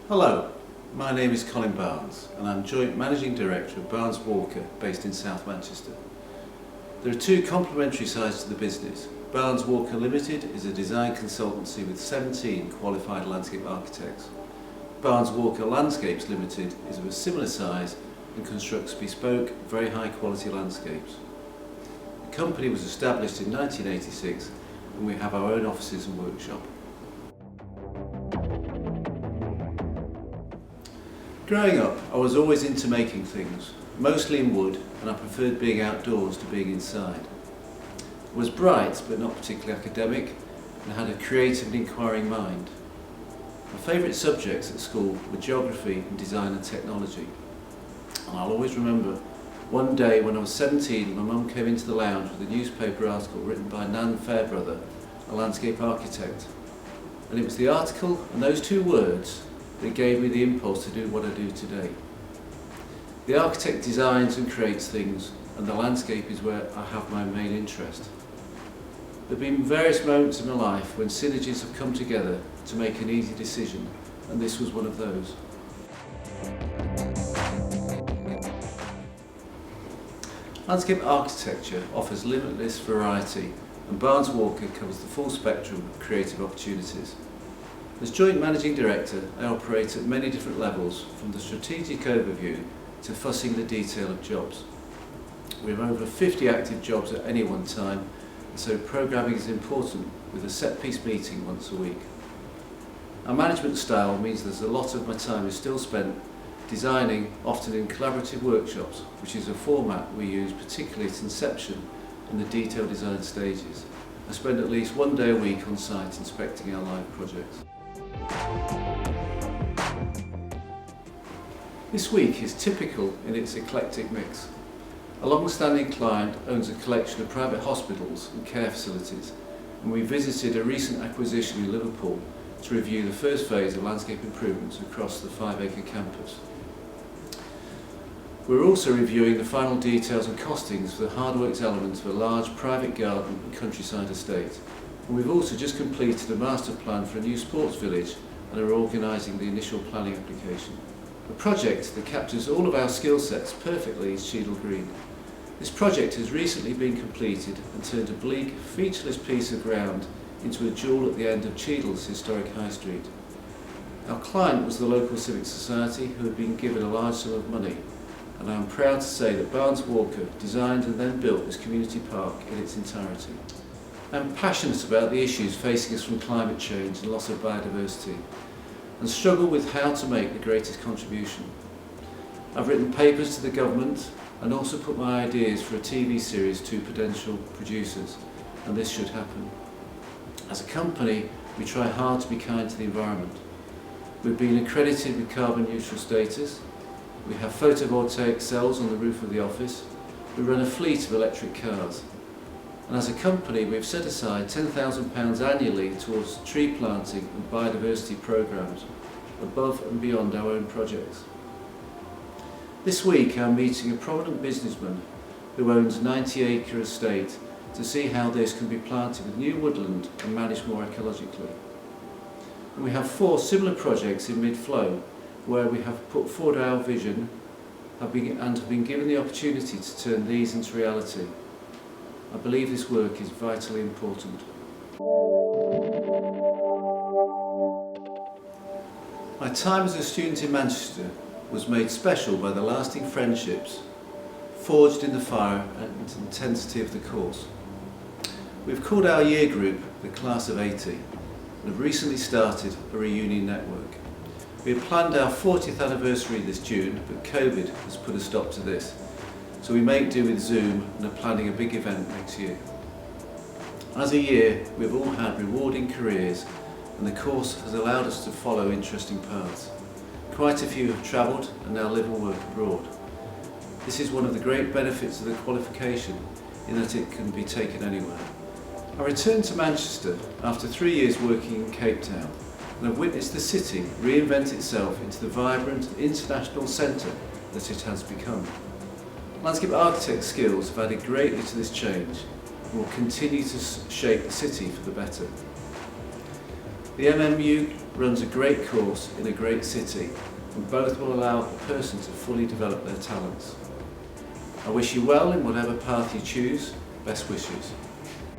Hello, my name is Colin Barnes and I'm Joint Managing Director of Barnes Walker based in South Manchester. There are two complementary sides to the business. Barnes Walker Limited is a design consultancy with 17 qualified landscape architects. Barnes Walker Landscapes Limited is of a similar size and constructs bespoke, very high quality landscapes. The company was established in 1986 and we have our own offices and workshop. Growing up, I was always into making things, mostly in wood, and I preferred being outdoors to being inside. I was bright but not particularly academic and had a creative and inquiring mind. My favourite subjects at school were geography and design and technology. And I'll always remember one day when I was 17, my mum came into the lounge with a newspaper article written by Nan Fairbrother, a landscape architect. And it was the article and those two words that gave me the impulse to do what I do today. The architect designs and creates things, and the landscape is where I have my main interest. There have been various moments in my life when synergies have come together to make an easy decision, and this was one of those. Landscape architecture offers limitless variety, and Barnes Walker covers the full spectrum of creative opportunities. As Joint Managing Director, I operate at many different levels, from the strategic overview to fussing the detail of jobs. We have over 50 active jobs at any one time, and so programming is important, with a set-piece meeting once a week. Our management style means there's a lot of my time is still spent designing, often in collaborative workshops, which is a format we use particularly at inception and the detailed design stages. I spend at least one day a week on site inspecting our live projects. This week is typical in its eclectic mix. A long-standing client owns a collection of private hospitals and care facilities, and we visited a recent acquisition in Liverpool to review the first phase of landscape improvements across the 5-acre campus. We're also reviewing the final details and costings for the hardworks elements of a large private garden and countryside estate. And we've also just completed a master plan for a new sports village and are organising the initial planning application. A project that captures all of our skill sets perfectly is Cheadle Green. This project has recently been completed and turned a bleak, featureless piece of ground into a jewel at the end of Cheadle's historic High Street. Our client was the local civic society who had been given a large sum of money, and I am proud to say that Barnes Walker designed and then built this community park in its entirety. I am passionate about the issues facing us from climate change and loss of biodiversity, and struggle with how to make the greatest contribution. I've written papers to the government and also put my ideas for a TV series to potential producers, and this should happen. As a company, we try hard to be kind to the environment. We've been accredited with carbon neutral status, we have photovoltaic cells on the roof of the office, we run a fleet of electric cars, and as a company we've set aside £10,000 annually towards tree planting and biodiversity programmes above and beyond our own projects. This week I'm meeting a prominent businessman who owns a 90-acre estate to see how this can be planted with new woodland and managed more ecologically. And we have 4 similar projects in mid-flow where we have put forward our vision and have been given the opportunity to turn these into reality. I believe this work is vitally important. My time as a student in Manchester was made special by the lasting friendships forged in the fire and intensity of the course. We've called our year group the Class of 80 and have recently started a reunion network. We had planned our 40th anniversary this June, but COVID has put a stop to this. So we make do with Zoom and are planning a big event next year. As a year, we've all had rewarding careers and the course has allowed us to follow interesting paths. Quite a few have travelled and now live and work abroad. This is one of the great benefits of the qualification in that it can be taken anywhere. I returned to Manchester after 3 years working in Cape Town and have witnessed the city reinvent itself into the vibrant international centre that it has become. Landscape architect skills have added greatly to this change will continue to shape the city for the better. The MMU runs a great course in a great city, and both will allow a person to fully develop their talents. I wish you well in whatever path you choose. Best wishes.